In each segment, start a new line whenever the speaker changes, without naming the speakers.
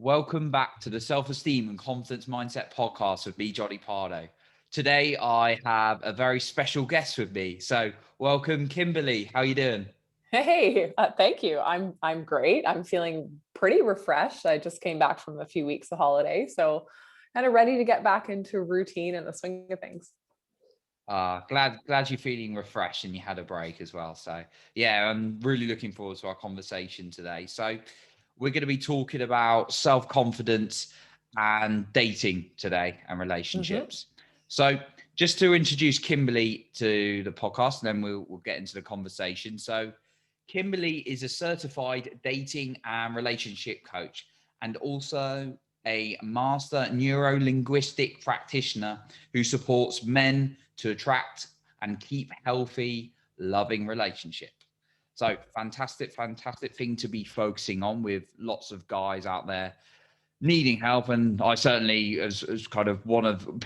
Welcome back to the Self-Esteem and Confidence Mindset podcast with me, Johnny Pardo. Today, I have a very special guest with me. So welcome, Kimberly. How you doing?
Hey, thank you. I'm great. I'm feeling pretty refreshed. I just came back from a few weeks of holiday, so kind of ready to get back into routine and the swing of things.
Glad you're feeling refreshed and you had a break as well. So yeah, I'm really looking forward to our conversation today. So we're going to be talking about self-confidence and dating today and
hmm
relationships. So just to introduce Kimberly to the podcast, and then we'll get into the conversation. So Kimberly is a certified dating and relationship coach and also a master neuro-linguistic practitioner who supports men to attract and keep healthy, loving relationship. So fantastic thing to be focusing on with lots of guys out there needing help. And I certainly as kind of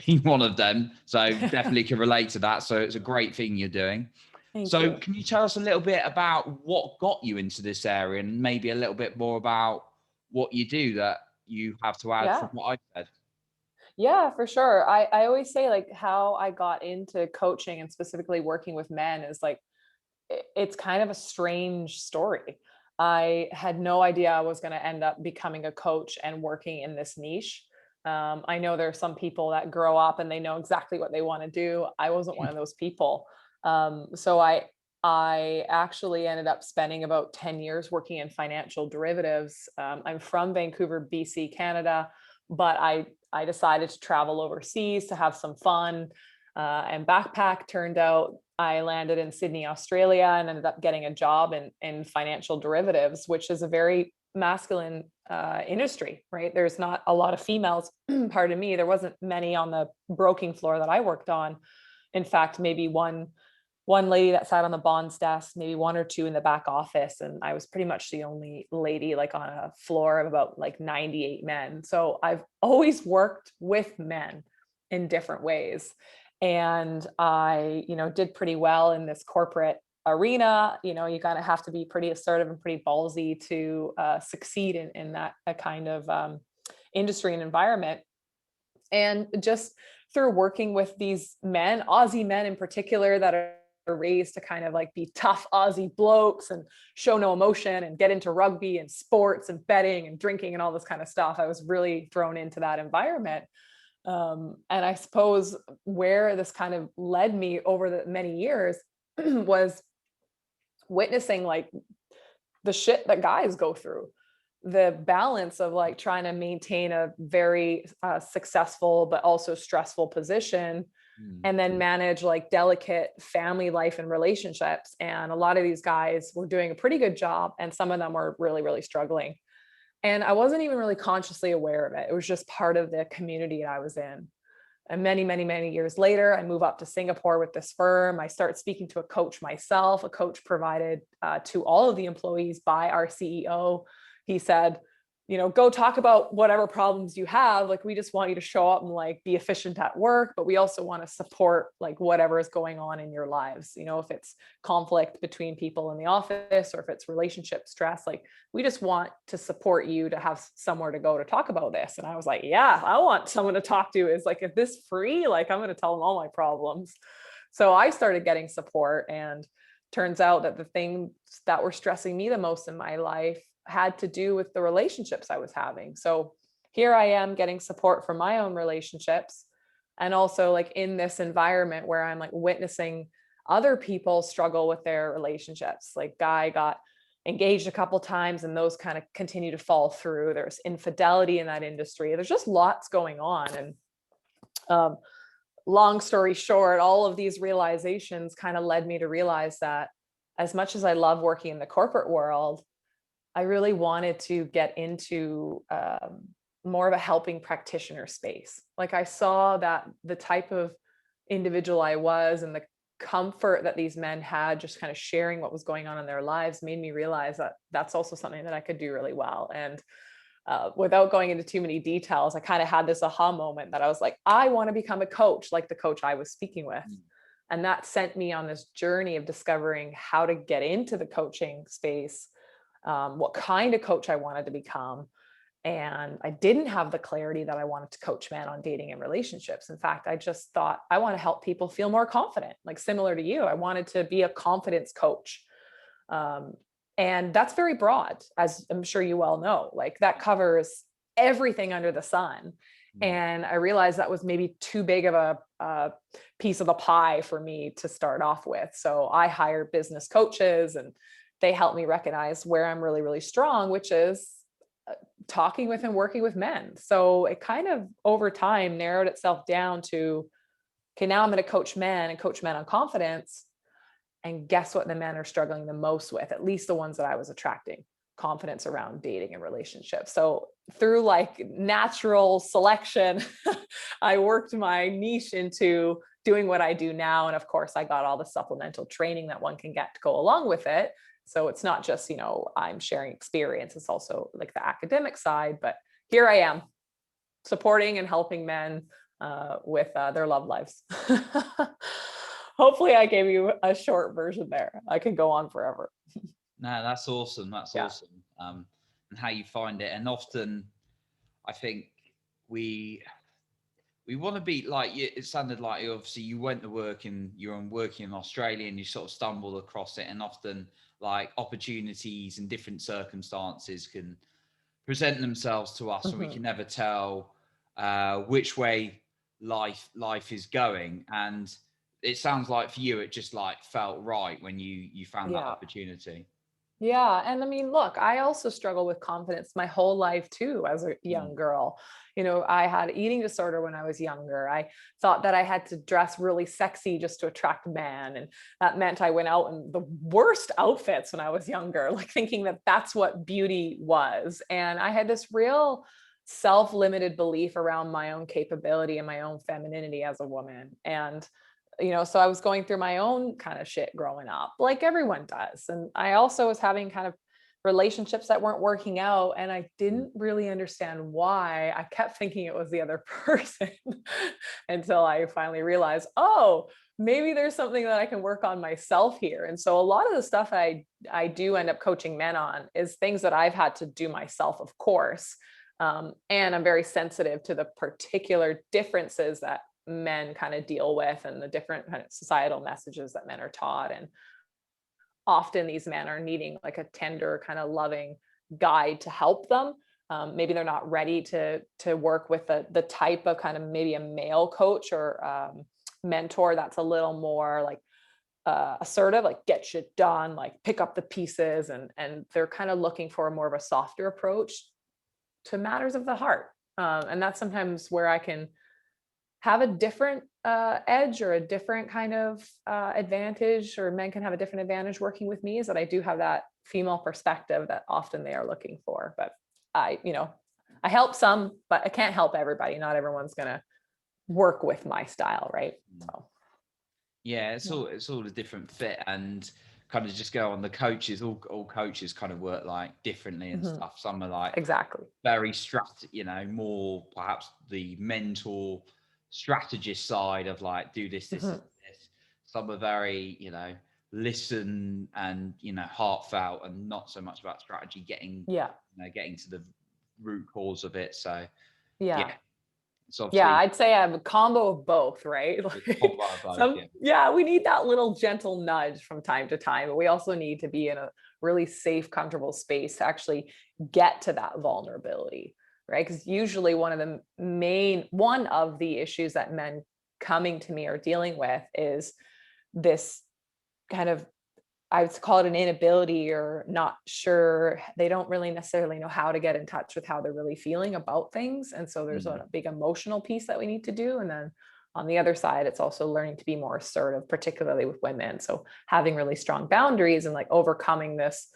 being one of them. So definitely can relate to that. So it's a great thing you're doing.
Thank
So
you.
can you tell us a little bit about what got you into this area and maybe a little bit more about what you do that you have to add from
Yeah.
what I said?
Yeah, for sure. I always say like how I got into coaching and specifically working with men is like it's kind of a strange story. I had no idea I was going to end up becoming a coach and working in this niche. I know there are some people that grow up and they know exactly what they want to do. I wasn't one of those people. So I actually ended up spending about 10 years working in financial derivatives. I'm from Vancouver, BC, Canada, but I decided to travel overseas to have some fun and backpack. Turned out I landed in Sydney, Australia, and ended up getting a job in financial derivatives, which is a very masculine industry, right? There's not a lot of females. Pardon me. There wasn't many on the broking floor that I worked on. In fact, maybe one lady that sat on the bonds desk, maybe one or two in the back office, and I was pretty much the only lady like on a floor of about like 98 men. So I've always worked with men in different ways. And I, did pretty well in this corporate arena. You kind of have to be pretty assertive and pretty ballsy to succeed in that kind of industry and environment. And just through working with these men, Aussie men in particular, that are raised to kind of like be tough Aussie blokes and show no emotion and get into rugby and sports and betting and drinking and all this kind of stuff. I was really thrown into that environment. And I suppose where this kind of led me over the many years was witnessing like the shit that guys go through, the balance of like trying to maintain a very successful but also stressful position,
Mm.
and then manage like delicate family life and relationships. And a lot of these guys were doing a pretty good job, and some of them were really, really struggling. And I wasn't even really consciously aware of it. It was just part of the community I was in. And many, many, many years later, I move up to Singapore with this firm. I start speaking to a coach myself, a coach provided to all of the employees by our CEO. He said, go talk about whatever problems you have. Like, we just want you to show up and like be efficient at work, but we also want to support like whatever is going on in your lives. If it's conflict between people in the office or if it's relationship stress, like we just want to support you to have somewhere to go to talk about this. And I was like, yeah, I want someone to talk to. Is like, if this free, like I'm going to tell them all my problems. So I started getting support, and turns out that the things that were stressing me the most in my life had to do with the relationships I was having. So here I am getting support from my own relationships, and also like in this environment where I'm like witnessing other people struggle with their relationships. Like, guy got engaged a couple times and those kind of continue to fall through. There's infidelity in that industry. There's just lots going on. And um, long story short, all of these realizations kind of led me to realize that as much as I love working in the corporate world, I really wanted to get into more of a helping practitioner space. Like, I saw that the type of individual I was and the comfort that these men had just kind of sharing what was going on in their lives made me realize that that's also something that I could do really well. And without going into too many details, I kind of had this aha moment that I was like, I want to become a coach like the coach I was speaking with.
Mm.
And that sent me on this journey of discovering how to get into the coaching space, what kind of coach I wanted to become. And I didn't have the clarity that I wanted to coach men on dating and relationships. In fact, I just thought I want to help people feel more confident, like similar to you. I wanted to be a confidence coach. Um, and that's very broad, as I'm sure you well know. Like that covers everything under the sun. And I realized that was maybe too big of a piece of the pie for me to start off with. So I hired business coaches, and they helped me recognize where I'm really, really strong, which is talking with and working with men. So it kind of over time narrowed itself down to, okay, now I'm going to coach men and coach men on confidence. And guess what the men are struggling the most with, at least the ones that I was attracting? Confidence around dating and relationships. So through like natural selection, I worked my niche into doing what I do now. And of course, I got all the supplemental training that one can get to go along with it. So it's not just, I'm sharing experience. It's also like the academic side, but here I am supporting and helping men with their love lives. Hopefully I gave you a short version there. I could go on forever.
No, that's awesome. That's awesome. And how you find it. And often I think we want to be like, it sounded like obviously you went to work and you're working in Australia and you sort of stumbled across it. And often like opportunities and different circumstances can present themselves to us, so we can never tell which way life is going. And it sounds like for you, it just like felt right when you found that opportunity.
Yeah. And I mean, look, I also struggle with confidence my whole life too, as a young girl. I had eating disorder when I was younger. I thought that I had to dress really sexy just to attract men. And that meant I went out in the worst outfits when I was younger, like thinking that that's what beauty was. And I had this real self-limited belief around my own capability and my own femininity as a woman. And so I was going through my own kind of shit growing up, like everyone does. And I also was having kind of relationships that weren't working out. And I didn't really understand why. I kept thinking it was the other person until I finally realized, oh, maybe there's something that I can work on myself here. And so a lot of the stuff I do end up coaching men on is things that I've had to do myself, of course. And I'm very sensitive to the particular differences that men kind of deal with and the different kind of societal messages that men are taught. And often these men are needing like a tender kind of loving guide to help them. Maybe they're not ready to work with the type of kind of maybe a male coach or mentor that's a little more like assertive, like get shit done, like pick up the pieces. And they're kind of looking for more of a softer approach to matters of the heart. And that's sometimes where I can have a different edge or a different kind of advantage, or men can have a different advantage working with me, is that I do have that female perspective that often they are looking for. But I help some, but I can't help everybody. Not everyone's going to work with my style. Right. So.
Yeah, it's all a different fit, and kind of just go on the coaches. All coaches kind of work like differently and stuff. Some are like
exactly
very more perhaps the mentor strategist side of like do this, this, and this. Some are very listen and heartfelt, and not so much about strategy, getting to the root cause of it. So
yeah.
It's obviously,
I'd say I have a combo of both, right? We need that little gentle nudge from time to time, but we also need to be in a really safe, comfortable space to actually get to that vulnerability, right? Because usually one of the issues that men coming to me are dealing with is this kind of, I would call it an inability, or not sure. They don't really necessarily know how to get in touch with how they're really feeling about things. And so there's a big emotional piece that we need to do. And then on the other side, it's also learning to be more assertive, particularly with women. So having really strong boundaries and like overcoming this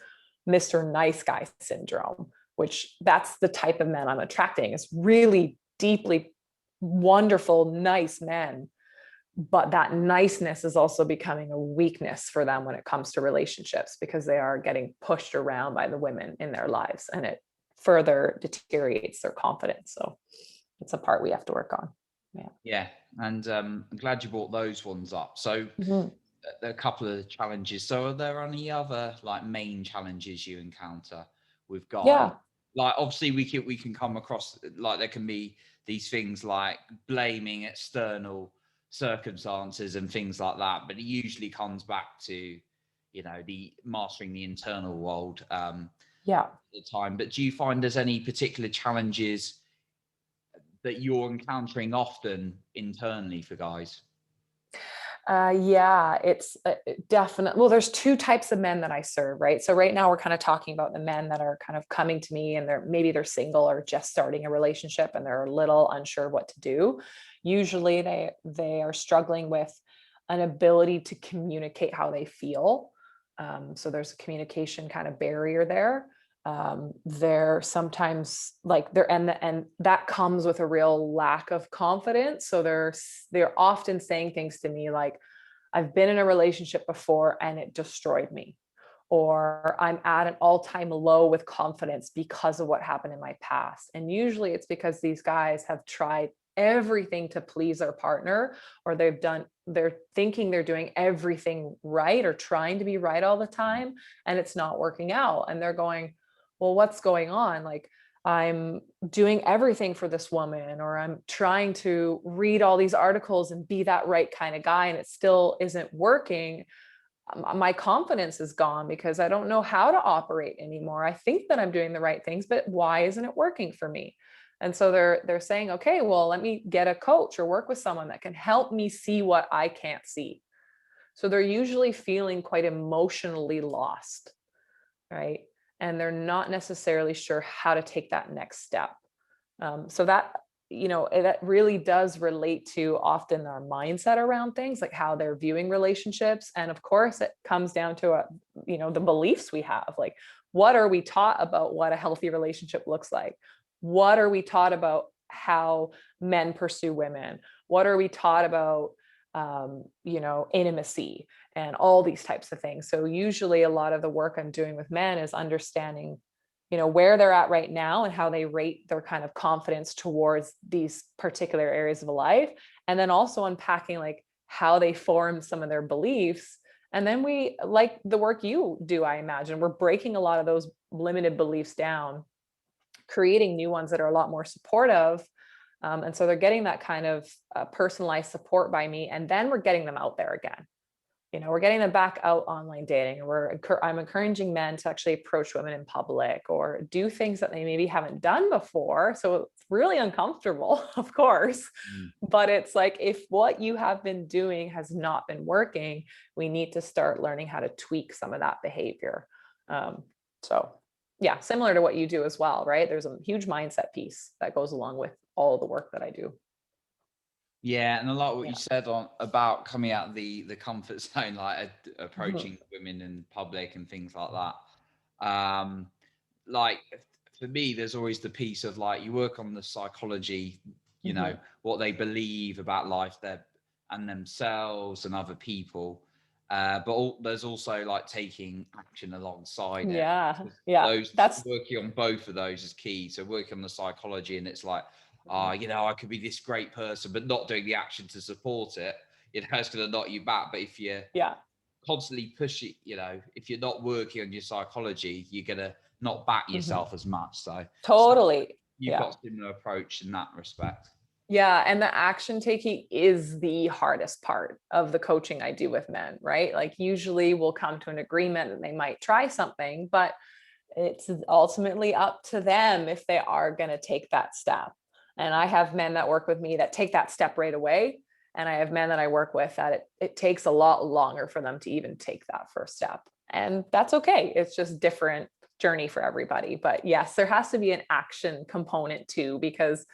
Mr. Nice Guy syndrome, which that's the type of men I'm attracting, is really deeply wonderful, nice men. But that niceness is also becoming a weakness for them when it comes to relationships, because they are getting pushed around by the women in their lives, and it further deteriorates their confidence. So it's a part we have to work on.
Yeah. And I'm glad you brought those ones up. So a couple of challenges. So are there any other like main challenges you encounter with guys? like obviously we can come across, like there can be these things like blaming external circumstances and things like that, but it usually comes back to, you know, the mastering the internal world
Yeah.
at the time. But do you find there's any particular challenges that you're encountering often internally for guys?
Yeah, it's definitely, well, there's two types of men that I serve, right? So right now we're kind of talking about the men that are kind of coming to me and they're single or just starting a relationship and they're a little unsure what to do. Usually they are struggling with an ability to communicate how they feel. So there's a communication kind of barrier there. They're sometimes like and that comes with a real lack of confidence. So they're often saying things to me like, I've been in a relationship before and it destroyed me, or I'm at an all-time low with confidence because of what happened in my past. And usually it's because these guys have tried everything to please their partner, or they're thinking they're doing everything right or trying to be right all the time, and it's not working out. And they're going, well, what's going on? Like, I'm doing everything for this woman, or I'm trying to read all these articles and be that right kind of guy, and it still isn't working. My confidence is gone because I don't know how to operate anymore. I think that I'm doing the right things, but why isn't it working for me? And so they're saying, okay, well, let me get a coach or work with someone that can help me see what I can't see. So they're usually feeling quite emotionally lost, right? And they're not necessarily sure how to take that next step. So that, that really does relate to often our mindset around things, like how they're viewing relationships. And of course, it comes down to, the beliefs we have. Like, what are we taught about what a healthy relationship looks like? What are we taught about how men pursue women? What are we taught about, intimacy and all these types of things? So usually a lot of the work I'm doing with men is understanding, where they're at right now and how they rate their kind of confidence towards these particular areas of life. And then also unpacking like how they form some of their beliefs. And then we, like the work you do, I imagine, we're breaking a lot of those limited beliefs down, creating new ones that are a lot more supportive. And so they're getting that kind of personalized support by me. And then we're getting them out there again. We're getting them back out online dating, and I'm encouraging men to actually approach women in public or do things that they maybe haven't done before. So it's really uncomfortable, of course,
Mm.
but it's like, if what you have been doing has not been working, we need to start learning how to tweak some of that behavior. So yeah, similar to what you do as well, right? There's a huge mindset piece that goes along with all the work that I do.
Yeah, and a lot of what
Yeah.
you said on about coming out of the comfort zone, like
Mhm.
approaching women in public and things like that. Like for me, there's always the piece of like you work on the psychology, you know,
Mhm.
what they believe about life, their and themselves and other people. But there's also like taking action alongside it.
Yeah.
'Cause
Yeah.
those
That's
working on both of those is key. So working on the psychology, and it's like,
Mhm.
you know, I could be this great person, but not doing the action to support it, you know, it's going to knock you back. But if you're
Yeah.
constantly pushing, you know, if you're not working on your psychology, you're going to not back
Mhm.
yourself as much. So, sounds like
Totally.
you've
Yeah.
got a similar approach in that respect.
Yeah. And the action taking is the hardest part of the coaching I do with men, right? Like, usually we'll come to an agreement that they might try something, but it's ultimately up to them if they are going to take that step. And I have men that work with me that take that step right away. And I have men that I work with that it takes a lot longer for them to even take that first step. And that's okay. It's just different journey for everybody. But yes, there has to be an action component too, because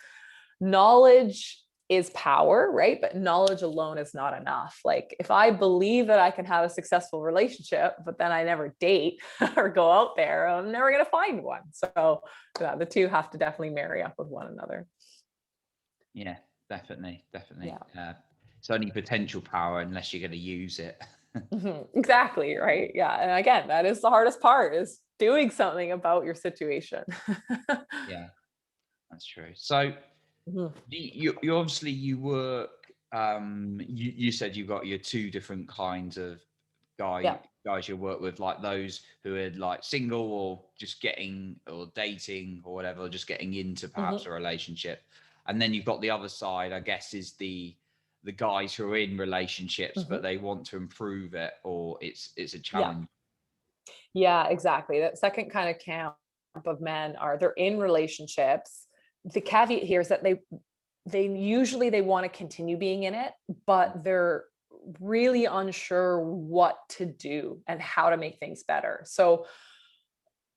knowledge is power, right? But knowledge alone is not enough. Like, if I believe that I can have a successful relationship, but then I never date or go out there, I'm never going to find one. So yeah, the two have to definitely marry up with one another.
Yeah, definitely, definitely.
Yeah.
It's only potential power unless you're going to use it.
Exactly. Right. Yeah. And again, that is the hardest part, is doing something about your situation.
Yeah, that's true. So,
Mhm.
you obviously you work. You said you got your two different kinds of
Yeah.
guys you work with, like those who are like single or just getting or dating or whatever, just getting into perhaps
Mhm.
a relationship. And then you've got the other side, I guess, is the guys who are in relationships but
Mhm.
they want to improve it, or it's a
Yeah.
challenge.
Yeah, exactly. That second kind of camp of men are they're in relationships. The caveat here is that they usually they want to continue being in it, but they're really unsure what to do and how to make things better. So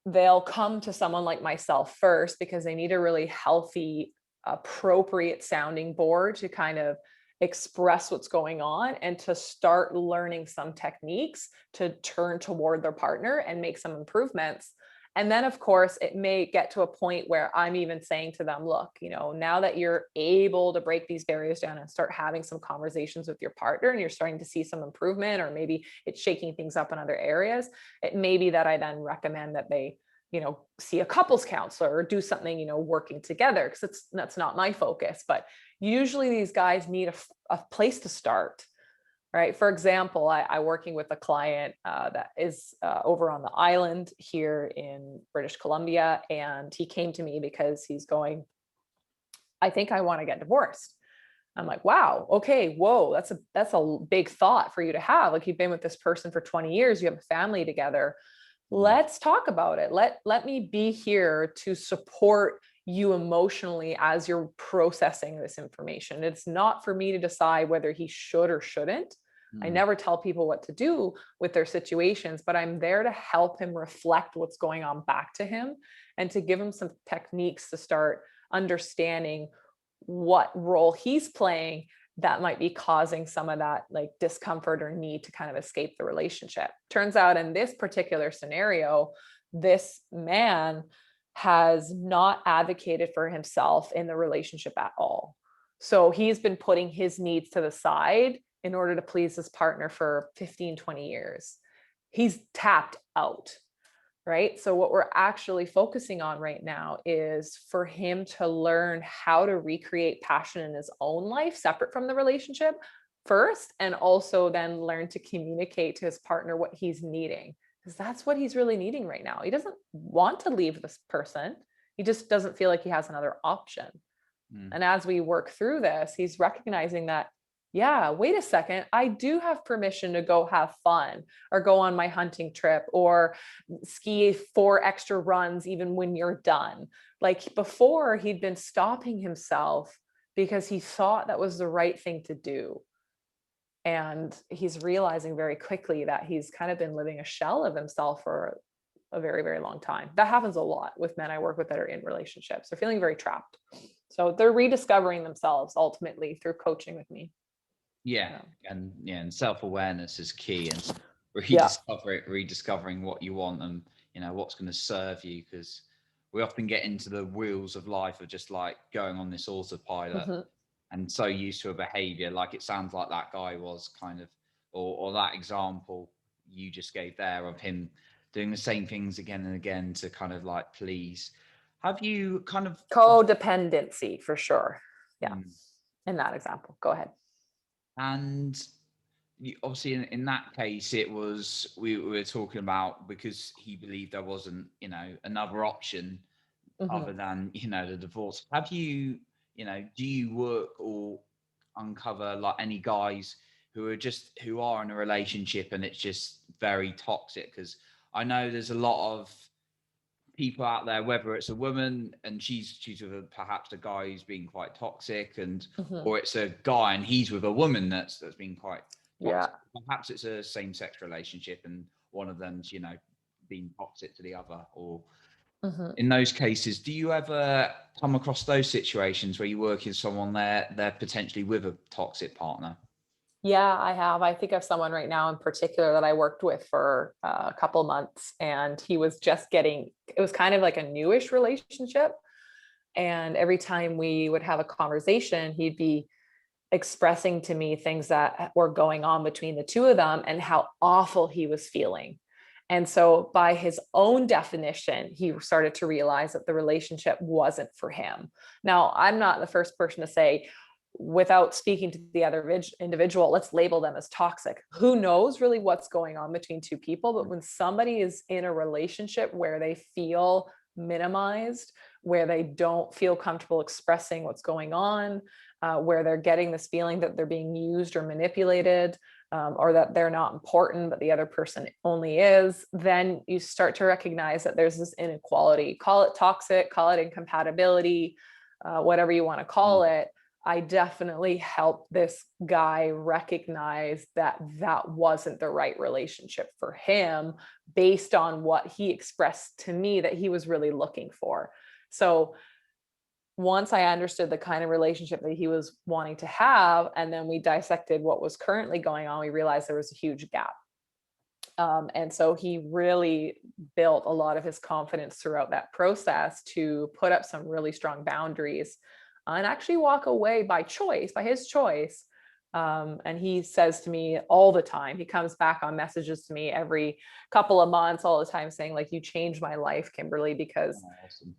they'll come to someone like myself first because they need a really healthy, appropriate sounding board to kind of express what's going on and to start learning some techniques to turn toward their partner and make some improvements. And then, of course, it may get to a point where I'm even saying to them, look, now that you're able to break these barriers down and start having some conversations with your partner and you're starting to see some improvement, or maybe it's shaking things up in other areas, it may be that I then recommend that they see a couples counselor or do something, working together, because that's not my focus. But usually these guys need a place to start. Right. For example, I'm working with a client that is over on the island here in British Columbia. And he came to me because he's going, I think I want to get divorced. I'm like, wow, okay, whoa, that's a big thought for you to have. Like, you've been with this person for 20 years, you have a family together.
Mm,
Let's talk about it. Let me be here to support you emotionally as you're processing this information. It's not for me to decide whether he should or shouldn't. I
mm,
never tell people what to do with their situations, but I'm there to help him reflect what's going on back to him and to give him some techniques to start understanding what role he's playing that might be causing some of that like discomfort or need to kind of escape the relationship. Turns out in this particular scenario, this man has not advocated for himself in the relationship at all. So he's been putting his needs to the side in order to please his partner for 15, 20 years. He's tapped out. Right. So, what we're actually focusing on right now is for him to learn how to recreate passion in his own life, separate from the relationship first, and also then learn to communicate to his partner what he's needing, because that's what he's really needing right now. He doesn't want to leave this person, he just doesn't feel like he has another option.
mm.
And as we work through this, he's recognizing that, yeah, wait a second, I do have permission to go have fun or go on my hunting trip or ski 4 extra runs even when you're done. Like before, he'd been stopping himself because he thought that was the right thing to do. And he's realizing very quickly that he's kind of been living a shell of himself for a very, very long time. That happens a lot with men I work with that are in relationships. They're feeling very trapped. So they're rediscovering themselves ultimately through coaching with me.
Yeah,
Yeah.
and self-awareness is key, and
Yeah.
rediscovering what you want, and what's going to serve you, because we often get into the wheels of life of just like going on this autopilot
Mhm.
and so used to a behavior, like it sounds like that guy was kind of, or that example you just gave there of him doing the same things again and again to kind of like please. Have you kind of
Codependency for sure. Yeah.
mm,
In that example. Go ahead.
and obviously in that case it was we were talking about because he believed there wasn't another option other
Mhm.
than the divorce. Have you do you work or uncover like any guys who are in a relationship and it's just very toxic? Because I know there's a lot of people out there, whether it's a woman and she's with perhaps a guy who's being quite toxic, and
Mhm.
or it's a guy and he's with a woman that's been quite
Yeah.
toxic. Perhaps it's a same-sex relationship and one of them's being toxic to the other. Or
Mhm.
in those cases, do you ever come across those situations where you work with someone they're potentially with a toxic partner?
Yeah, I have. I think of someone right now in particular that I worked with for a couple months, and he was just getting, it was kind of like a newish relationship. And every time we would have a conversation, he'd be expressing to me things that were going on between the two of them and how awful he was feeling. And so, by his own definition, he started to realize that the relationship wasn't for him. Now, I'm not the first person to say, without speaking to the other individual, let's label them as toxic. Who knows really what's going on between two people? But when somebody is in a relationship where they feel minimized, where they don't feel comfortable expressing what's going on, where they're getting this feeling that they're being used or manipulated, or that they're not important, but the other person only is, then you start to recognize that there's this inequality. Call it toxic, call it incompatibility, whatever you want to call it. I definitely helped this guy recognize that that wasn't the right relationship for him based on what he expressed to me that he was really looking for. So once I understood the kind of relationship that he was wanting to have, and then we dissected what was currently going on, we realized there was a huge gap. And so he really built a lot of his confidence throughout that process to put up some really strong boundaries and actually walk away by choice, by his choice. And he says to me all the time, he comes back on messages to me every couple of months, all the time, saying like, you changed my life, Kimberly, because
Awesome.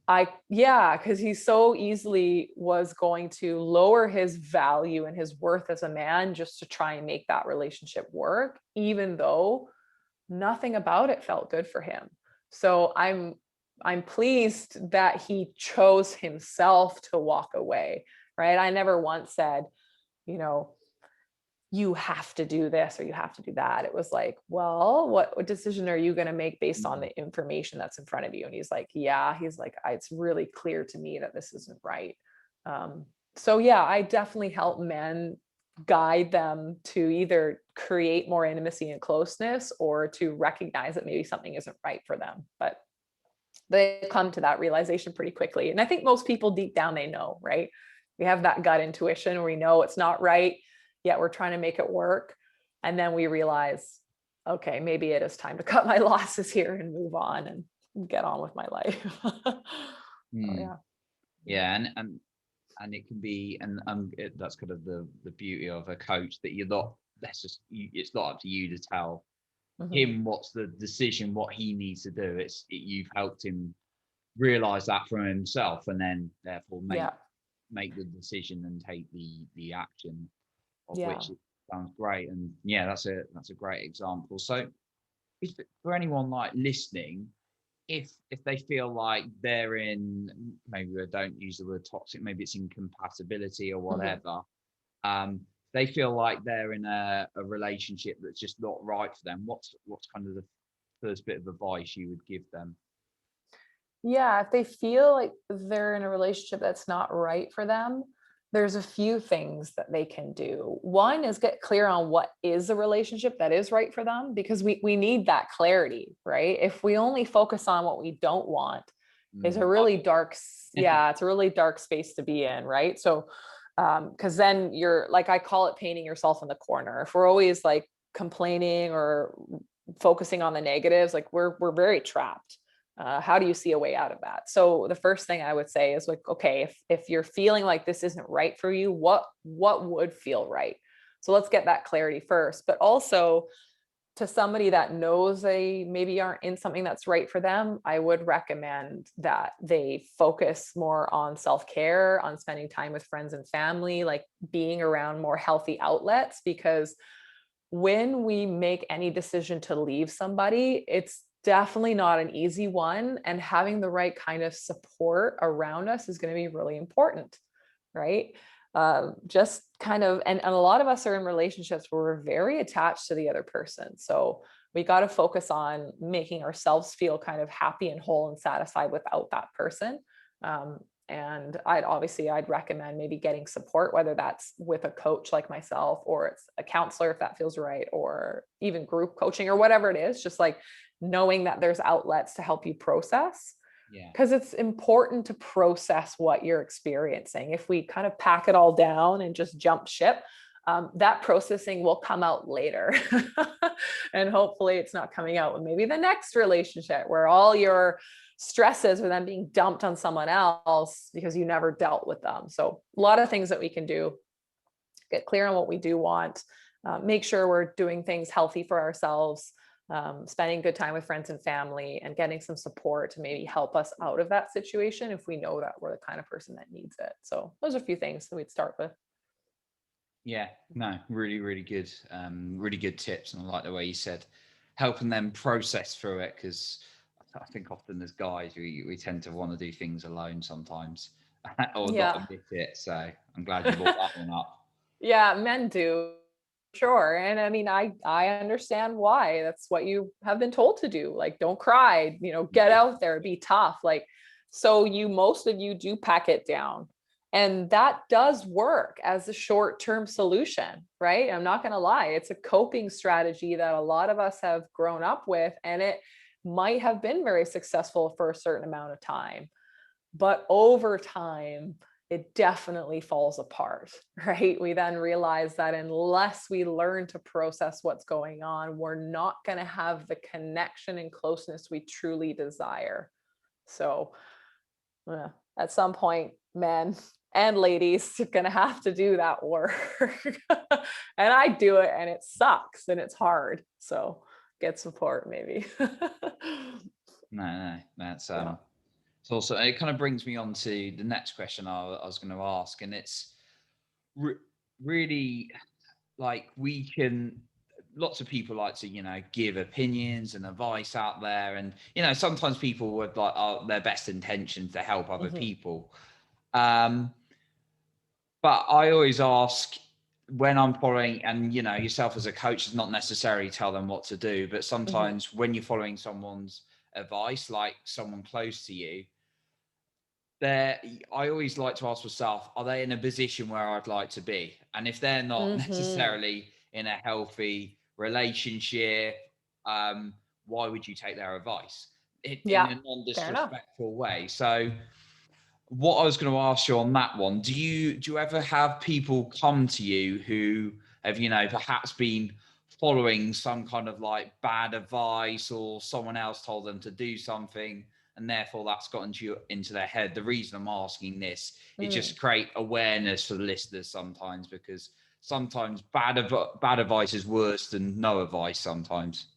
because he so easily was going to lower his value and his worth as a man just to try and make that relationship work, even though nothing about it felt good for him. So I'm pleased that he chose himself to walk away, right? I never once said, you know, you have to do this or you have to do that. It was like, well, what decision are you going to make based on the information that's in front of you? And he's like, yeah, he's like, it's really clear to me that this isn't right. So yeah, I definitely help men guide them to either create more intimacy and closeness or to recognize that maybe something isn't right for them. But they come to that realization pretty quickly. And I think most people deep down, they know, right? We have that gut intuition where we know it's not right, yet we're trying to make it work. And then we realize, okay, maybe it is time to cut my losses here and move on and get on with my life. Oh
Mm.
yeah.
Yeah, and it can be, and that's kind of the beauty of a coach, that you're not, it's not up to you to tell
Mhm.
him what's the decision, what he needs to do. You've helped him realize that for himself, and then therefore
Yeah.
make the decision and take the action, of
Yeah.
which it sounds great. And yeah, that's a great example. So if for anyone like listening, if they feel like they're in, maybe I don't use the word toxic, maybe it's incompatibility or
Mhm.
whatever, they feel like they're in a relationship that's just not right for them, what's kind of the first bit of advice you would give them?
Yeah, if they feel like they're in a relationship that's not right for them, there's a few things that they can do. One is get clear on what is a relationship that is right for them, because we need that clarity, right? If we only focus on what we don't want, is a really dark, yeah, it's a really dark space to be in, right? So because then you're like, I call it painting yourself in the corner. If we're always like complaining or focusing on the negatives, like we're very trapped. How do you see a way out of that? So the first thing I would say is like, okay, if you're feeling like this isn't right for you, what would feel right? So let's get that clarity first. But also, to somebody that knows they maybe aren't in something that's right for them, I would recommend that they focus more on self-care, on spending time with friends and family, like being around more healthy outlets, because when we make any decision to leave somebody, it's definitely not an easy one. And having the right kind of support around us is going to be really important, right? Just kind of, and a lot of us are in relationships where we're very attached to the other person. So we got to focus on making ourselves feel kind of happy and whole and satisfied without that person. Um, and I'd recommend maybe getting support, whether that's with a coach like myself, or it's a counselor if that feels right, or even group coaching or whatever it is, just like knowing that there's outlets to help you process,
Yeah.
because it's important to process what you're experiencing. If we kind of pack it all down and just jump ship, that processing will come out later. And hopefully it's not coming out with maybe the next relationship where all your stresses are then being dumped on someone else because you never dealt with them. So a lot of things that we can do: get clear on what we do want, make sure we're doing things healthy for ourselves, spending good time with friends and family, and getting some support to maybe help us out of that situation if we know that we're the kind of person that needs it. So those are a few things that we'd start with.
Yeah, no, really, really good. Really good tips. And I like the way you said helping them process through it, because I think often as guys, we tend to want to do things alone sometimes or not
Yeah.
admit it. So I'm glad you brought that one up.
Yeah, men do. Sure. And I mean, I understand why. That's what you have been told to do. Like, don't cry, get
Yeah.
out there, be tough. Like, so most of you do pack it down. And that does work as a short-term solution, right? I'm not going to lie. It's a coping strategy that a lot of us have grown up with, and it might have been very successful for a certain amount of time. But over time, it definitely falls apart, right? We then realize that unless we learn to process what's going on, we're not going to have the connection and closeness we truly desire. So, at some point, men and ladies are going to have to do that work. And I do it, and it sucks and it's hard. So, get support maybe.
No, no, that's
Yeah.
it's also, it kind of brings me on to the next question I was going to ask, and it's re- really like we can. Lots of people like to, give opinions and advice out there, and sometimes people with like their best intentions to help other
Mhm.
people. Um, but I always ask when I'm following, and yourself as a coach is not necessarily tell them what to do, but
Mhm.
sometimes when you're following someone's advice, like someone close to you, there I always like to ask myself, are they in a position where I'd like to be? And if they're not
Mhm.
necessarily in a healthy relationship, um, why would you take their advice in
Yeah.
a
Fair enough.
non-disrespectful way? So what I was going to ask you on that one, do you ever have people come to you who have, perhaps been following some kind of like bad advice, or someone else told them to do something, and therefore that's gotten into their head? The reason I'm asking this is just
Mm.
to create awareness for the listeners sometimes, because sometimes bad advice is worse than no advice sometimes.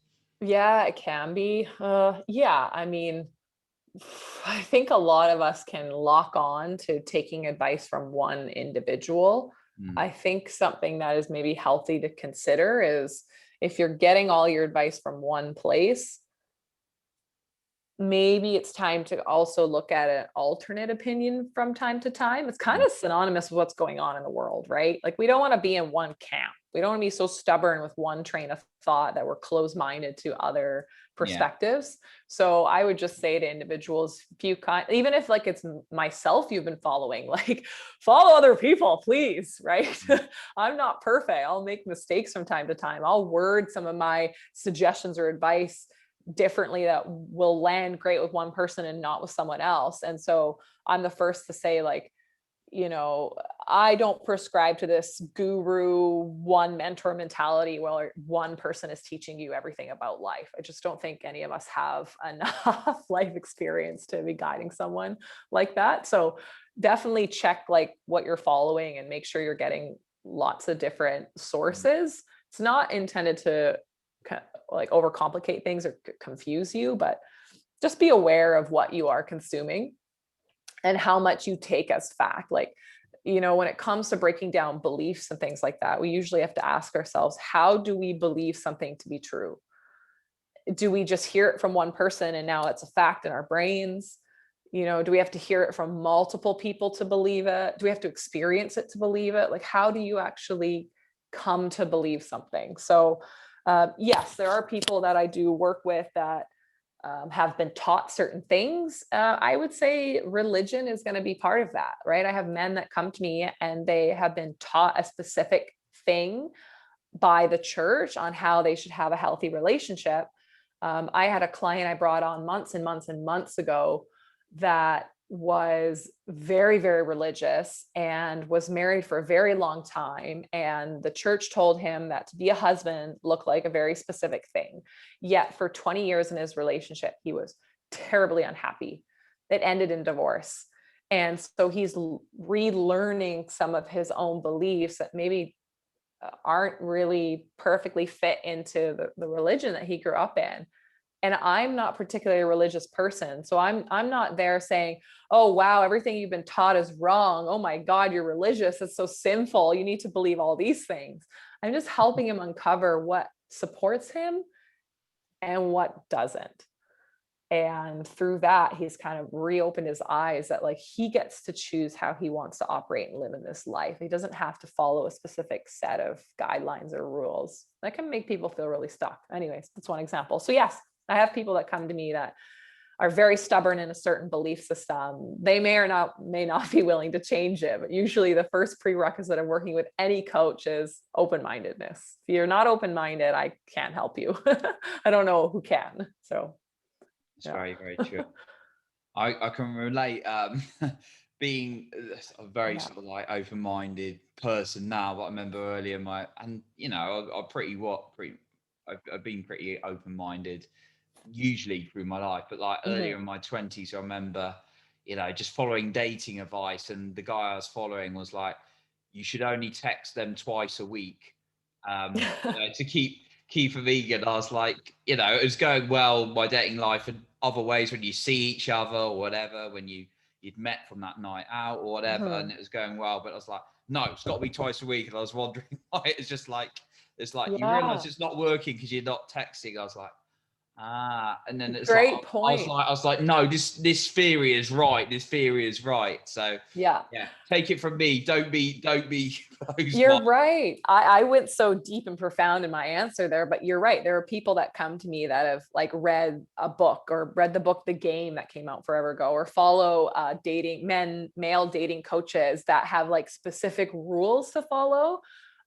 Yeah, it can be. Yeah, I mean, I think a lot of us can lock on to taking advice from one individual.
Mm,
I think something that is maybe healthy to consider is if you're getting all your advice from one place, maybe it's time to also look at an alternate opinion from time to time. It's kind
mm,
of synonymous with what's going on in the world, right? Like, we don't want to be in one camp. We don't want to be so stubborn with one train of thought that we're closed minded to other
yeah.
perspectives. So I would just say to individuals, if you even if like it's myself you've been following, like, follow other people, please, right?
Mm,
I'm not perfect. I'll make mistakes from time to time. I'll word some of my suggestions or advice differently that will land great with one person and not with someone else. And so I'm the first to say, like, you know, I don't prescribe to this guru one mentor mentality where one person is teaching you everything about life. I just don't think any of us have enough life experience to be guiding someone like that. So definitely check like what you're following and make sure you're getting lots of different
mm,
sources. It's not intended to like overcomplicate things or confuse you, but just be aware of what you are consuming and how much you take as fact. Like, when it comes to breaking down beliefs and things like that, we usually have to ask ourselves, how do we believe something to be true? Do we just hear it from one person and now it's a fact in our brains? Do we have to hear it from multiple people to believe it? Do we have to experience it to believe it? Like, how do you actually come to believe something? So, yes, there are people that I do work with that have been taught certain things. I would say religion is going to be part of that, right? I have men that come to me and they have been taught a specific thing by the church on how they should have a healthy relationship. I had a client I brought on months and months and months ago that was very, very religious and was married for a very long time. And the church told him that to be a husband looked like a very specific thing. Yet for 20 years in his relationship, he was terribly unhappy. It ended in divorce. And so he's relearning some of his own beliefs that maybe aren't really perfectly fit into the religion that he grew up in. And I'm not particularly a religious person. So I'm not there saying, oh, wow, everything you've been taught is wrong. Oh my God, you're religious. It's so sinful. You need to believe all these things. I'm just helping him uncover what supports him and what doesn't. And through that, he's kind of reopened his eyes that like he gets to choose how he wants to operate and live in this life. He doesn't have to follow a specific set of guidelines or rules. That can make people feel really stuck. Anyways, that's one example. So yes, I have people that come to me that are very stubborn in a certain belief system. They may not be willing to change it, but usually the first prerequisite of working with any coach is open-mindedness. If you're not open-minded, I can't help you. I don't know who can. So
it's very, very true. I can relate, being a very sort of like open-minded person now, but I remember earlier I've been pretty open-minded usually through my life, but like earlier in my 20s, I remember, just following dating advice, and the guy I was following was like, you should only text them twice a week, to keep them vegan. I was like, it was going well, my dating life, and other ways when you see each other or whatever, when you'd met from that night out or whatever, and it was going well, but I was like, no, it's got to be twice a week. And I was wondering why. It's just like, you realize it's not working because you're not texting. I was like, and then it's
great
like,
point.
I was like, no, this theory is right. This theory is right. So
Yeah,
take it from me. Don't be
you're right. I went so deep and profound in my answer there, but you're right. There are people that come to me that have like read a book or read the book The Game that came out forever ago, or follow male dating coaches that have like specific rules to follow.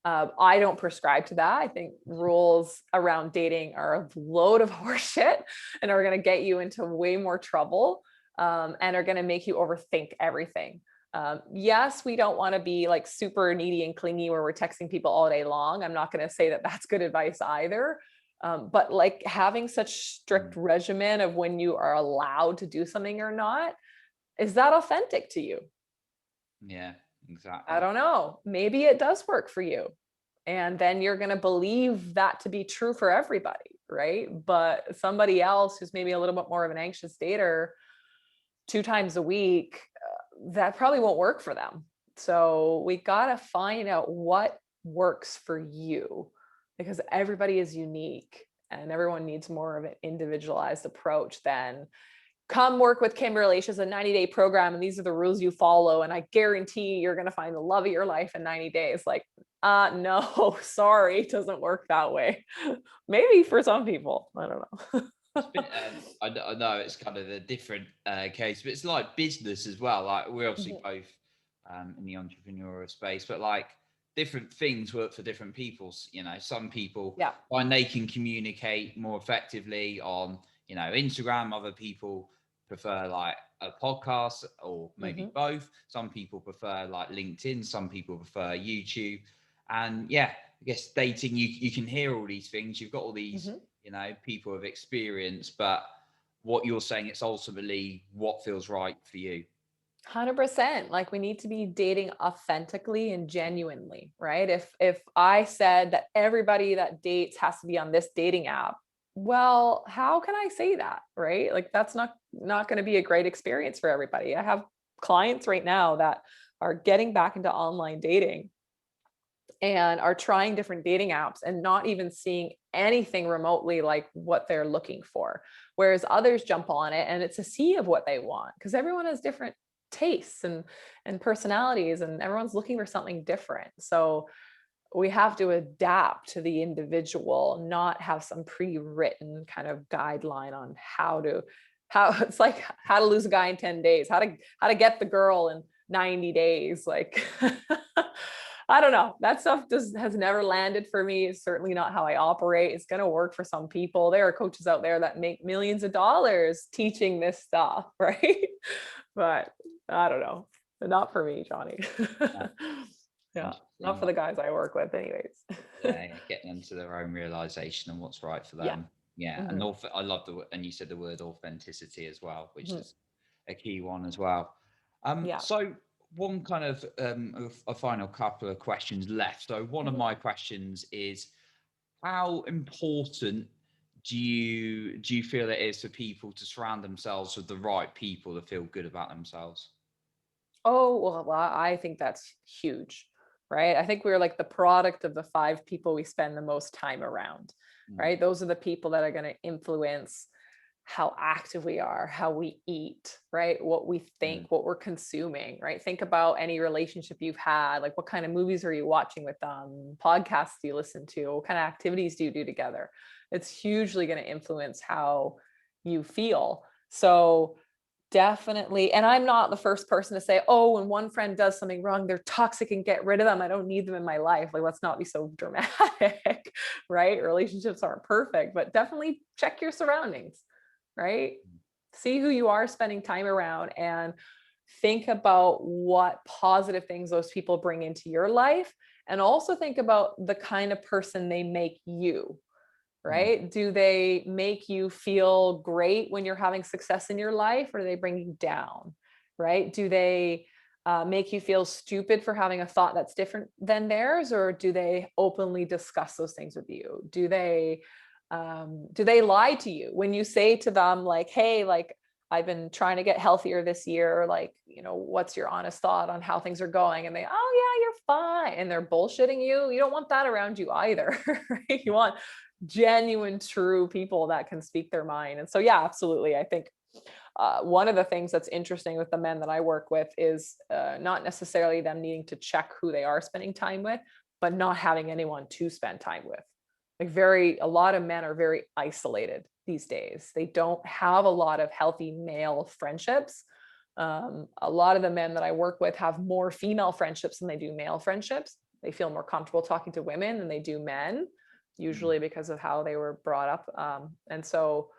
I don't prescribe to that. I think rules around dating are a load of horseshit and are going to get you into way more trouble, and are going to make you overthink everything. Yes, we don't want to be like super needy and clingy where we're texting people all day long. I'm not going to say that that's good advice either. But like having such strict regimen of when you are allowed to do something or not, is that authentic to you?
Yeah, exactly.
I don't know. Maybe it does work for you. And then you're going to believe that to be true for everybody, right? But somebody else who's maybe a little bit more of an anxious dater 2 times a week, that probably won't work for them. So we got to find out what works for you, because everybody is unique and everyone needs more of an individualized approach than come work with Kimberly. She's a 90-day program and these are the rules you follow. And I guarantee you're going to find the love of your life in 90 days. Like, no, sorry, it doesn't work that way. Maybe for some people, I don't know.
I know it's kind of a different case, but it's like business as well. Like we're obviously both in the entrepreneurial space, but like different things work for different people. Some people find they can communicate more effectively on, Instagram. Other people prefer like a podcast or maybe both. Some people prefer like LinkedIn. Some people prefer YouTube. And I guess dating, you can hear all these things. You've got all these, people of experience, but what you're saying, it's ultimately what feels right for you.
100%. Like we need to be dating authentically and genuinely, right? If I said that everybody that dates has to be on this dating app, well, how can I say that, right? Like that's not going to be a great experience for everybody. I have clients right now that are getting back into online dating and are trying different dating apps and not even seeing anything remotely like what they're looking for. Whereas others jump on it and it's a sea of what they want, because everyone has different tastes and personalities and everyone's looking for something different. So we have to adapt to the individual, not have some pre-written kind of guideline on how it's like how to lose a guy in 10 days, how to get the girl in 90 days. Like, I don't know. That stuff has never landed for me. It's certainly not how I operate. It's going to work for some people. There are coaches out there that make millions of dollars teaching this stuff, right? But I don't know. Not for me, Johnny. Yeah, not for the guys I work with anyways.
Getting into their own realization and what's right for
Yeah.
them. And I love and you said the word authenticity as well, which is a key one as well. So one kind of a final couple of questions left. So one of my questions is, how important do you feel it is for people to surround themselves with the right people to feel good about themselves?
Oh, well, I think that's huge, right? I think we're like the product of the 5 people we spend the most time around,
Mm,
right? Those are the people that are going to influence how active we are, how we eat, right? What we
mm,
think, what we're consuming, right? Think about any relationship you've had. Like, what kind of movies are you watching with them? Podcasts do you listen to? What kind of activities do you do together? It's hugely going to influence how you feel. So, definitely. And I'm not the first person to say, oh, when one friend does something wrong, they're toxic and get rid of them. I don't need them in my life. Like, let's not be so dramatic, right? Relationships aren't perfect, but definitely check your surroundings, right?
mm,
See who you are spending time around and think about what positive things those people bring into your life. And also think about the kind of person they make you,
mm,
right? Do they make you feel great when you're having success in your life, or do they bring you down, right? Do they make you feel stupid for having a thought that's different than theirs, or do they openly discuss those things with you? Do they lie to you when you say to them, like, hey, like, I've been trying to get healthier this year, like, what's your honest thought on how things are going? And they, oh yeah, you're fine, and they're bullshitting you. You don't want that around you either, right? You want genuine, true people that can speak their mind. And so, yeah, absolutely. I think one of the things that's interesting with the men that I work with is not necessarily them needing to check who they are spending time with, but not having anyone to spend time with. Like, a lot of men are very isolated these days. They don't have a lot of healthy male friendships. A lot of the men that I work with have more female friendships than they do male friendships. They feel more comfortable talking to women than they do men,
mm.
usually because of how they were brought up. And so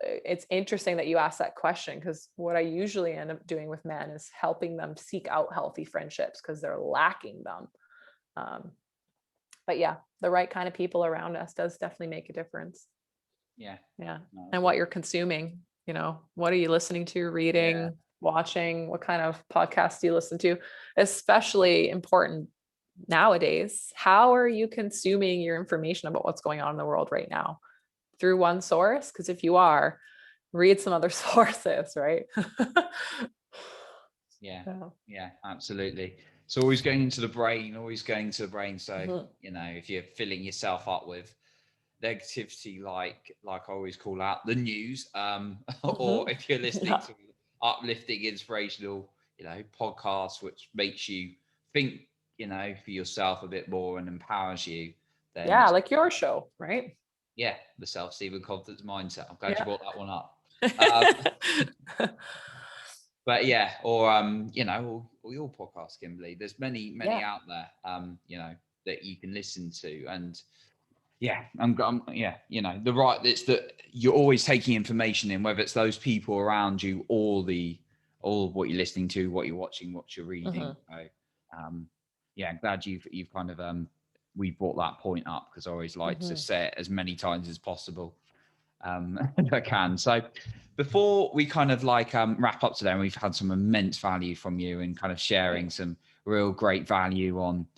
it's interesting that you asked that question, because what I usually end up doing with men is helping them seek out healthy friendships because they're lacking them. Um, but yeah, the right kind of people around us does definitely make a difference.
Yeah.
Yeah.
No,
And
that's
what
really
you're consuming, what are you listening to,
yeah.
reading, watching, what kind of podcasts do you listen to? Especially important nowadays. How are you consuming your information about what's going on in the world right now? Through one source? Because if you are, read some other sources, right?
Yeah,
Yeah.
yeah, absolutely. It's always going into the brain, always going to the brain. So,
Mhm.
if you're filling yourself up with negativity, like I always call out the news, or
Mhm.
if you're listening
Yeah.
to uplifting, inspirational, podcasts, which makes you think, for yourself a bit more and empowers you, then
Yeah,
it's
like your show, right?
yeah, the self-esteem and confidence mindset. I'm glad you
Yeah.
brought that one up. Um, but yeah, or or your podcast, Kimberly. There's many
Yeah.
out there, that you can listen to, and yeah, yeah, the right. It's that you're always taking information in, whether it's those people around you or all what you're listening to, what you're watching, what you're reading.
Mhm.
So, yeah, I'm glad you've kind of we brought that point up, because I always like to
Mhm.
say it as many times as possible, if I can. So before we kind of like wrap up today, and we've had some immense value from you and kind of sharing
Thanks.
some real great value on,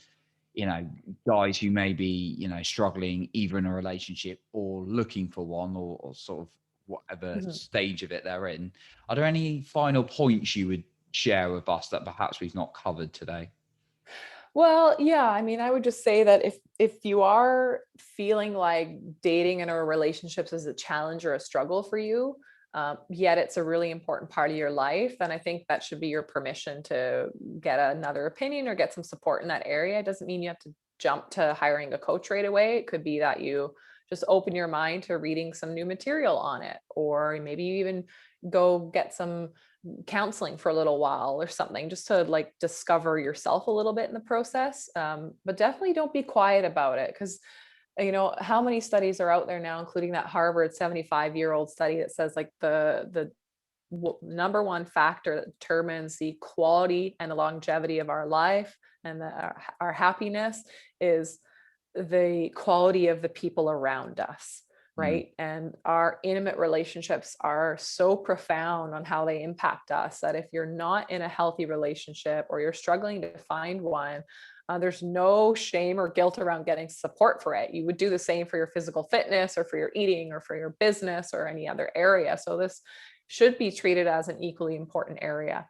guys who may be, struggling either in a relationship or looking for one, or sort of whatever
Mhm.
stage of it they're in. Are there any final points you would share with us that perhaps we've not covered today?
Well, yeah, I mean, I would just say that if you are feeling like dating in or relationships is a challenge or a struggle for you, yet it's a really important part of your life, then I think that should be your permission to get another opinion or get some support in that area. It doesn't mean you have to jump to hiring a coach right away. It could be that you just open your mind to reading some new material on it, or maybe you even go get some counseling for a little while or something, just to like discover yourself a little bit in the process. But definitely don't be quiet about it, because how many studies are out there now, including that Harvard 75-year-old study that says like the number one factor that determines the quality and the longevity of our life and our happiness is the quality of the people around us.
Mm.
right? And our intimate relationships are so profound on how they impact us that if you're not in a healthy relationship or you're struggling to find one, there's no shame or guilt around getting support for it. You would do the same for your physical fitness or for your eating or for your business or any other area. So this should be treated as an equally important area.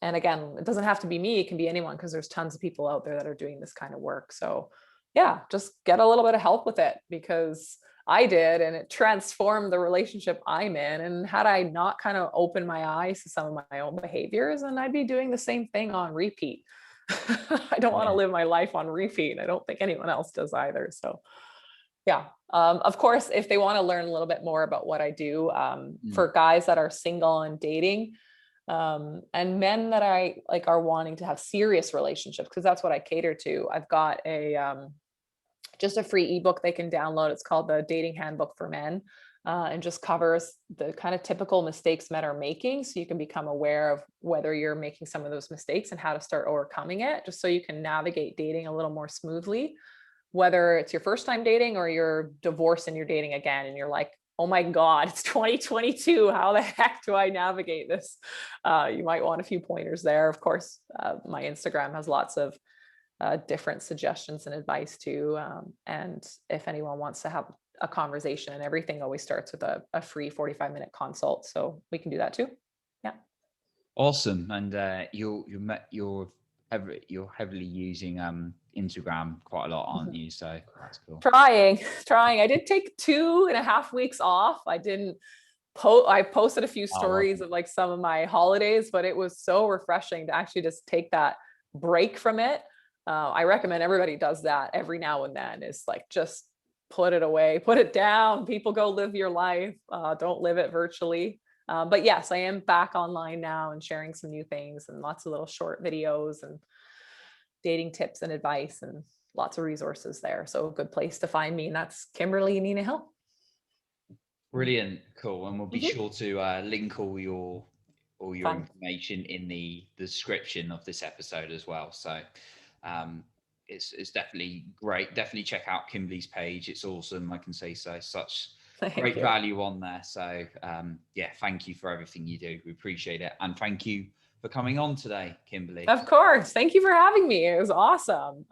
And again, it doesn't have to be me, it can be anyone because there's tons of people out there that are doing this kind of work. So yeah, just get a little bit of help with it because I did and it transformed the relationship I'm in. And had I not kind of opened my eyes to some of my own behaviors, and I'd be doing the same thing on repeat. I don't want to
Yeah.
live my life on repeat. I don't think anyone else does either. So yeah. Of course, if they want to learn a little bit more about what I do,
Mm.
for guys that are single and dating, and men that I like are wanting to have serious relationships, because that's what I cater to. I've got a just a free ebook they can download. It's called the Dating Handbook for Men, and just covers the kind of typical mistakes men are making, so you can become aware of whether you're making some of those mistakes and how to start overcoming it, just so you can navigate dating a little more smoothly, whether it's your first time dating or you're divorced and you're dating again and you're like, oh my God, it's 2022. How the heck do I navigate this? You might want a few pointers there. Of course, my Instagram has lots of different suggestions and advice too. And if anyone wants to have a conversation, and everything always starts with a free 45-minute consult. So we can do that too. Yeah.
Awesome. And you're heavily using Instagram quite a lot, aren't you? So that's cool.
Trying. I did take 2.5 weeks off. I posted a few
Oh, well
stories of like some of my holidays, but it was so refreshing to actually just take that break from it. I recommend everybody does that every now and then. Is like just put it away, put it down. People, go live your life. Don't live it virtually. But yes, I am back online now and sharing some new things and lots of little short videos and dating tips and advice and lots of resources there. So a good place to find me. And that's Kimberly Nina Hill.
Brilliant, cool, and we'll be
Mhm.
sure to link all your
Fun.
information in the description of this episode as well. So um, it's definitely great. Definitely check out Kimberly's page. It's awesome. I can say so. Such
Thank
great
you.
value on there. So yeah, thank you for everything you do. We appreciate it, and thank you for coming on today, Kimberly.
Of course. Thank you for having me. It was awesome.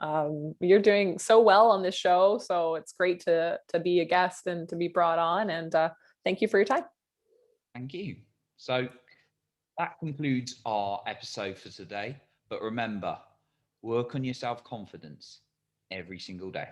You're doing so well on this show. So it's great to be a guest and to be brought on. And thank you for your time.
Thank you. So that concludes our episode for today. But remember, work on your self confidence every single day.